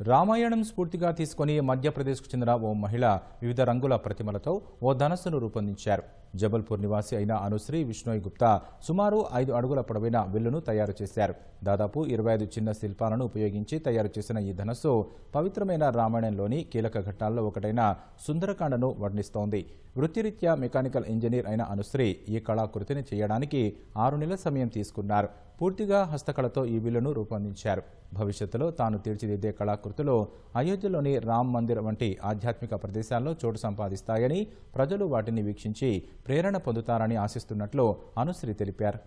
రామాయణం స్ఫూర్తిగా తీసుకుని మధ్యప్రదేశ్కు చెందిన ఓ మహిళ వివిధ రంగుల ప్రతిమలతో ఓ ధనస్సును రూపొందించారు. జబల్పూర్ నివాసి అయిన అనుశ్రీ విష్ణోయ్ గుప్తా సుమారు 5 అడుగుల పొడవైన విల్లును తయారు చేశారు. దాదాపు 25 చిన్న శిల్పాలను ఉపయోగించి తయారు చేసిన ఈ ధనస్సు పవిత్రమైన రామాయణంలోని కీలక ఘట్టాల్లో ఒకటైన సుందరకాండను వర్ణిస్తోంది. వృత్తిరీత్యా మెకానికల్ ఇంజనీర్ అయిన అనుశ్రీ ఈ కళాకృతిని చేయడానికి 6 నెలల సమయం తీసుకున్నారు. పూర్తిగా హస్తకళతో ఈ విల్లును రూపొందించారు. భవిష్యత్తులో తాను తీర్చిదిద్దే కళాకృతులు అయోధ్యలోని రామ్ మందిర్ వంటి ఆధ్యాత్మిక ప్రదేశాల్లో చోటు సంపాదిస్తాయని, ప్రజలు వాటిని వీక్షించి ప్రేరణ పొందుతారని ఆశిస్తున్నట్లు అనుశ్రీ తెలిపారు.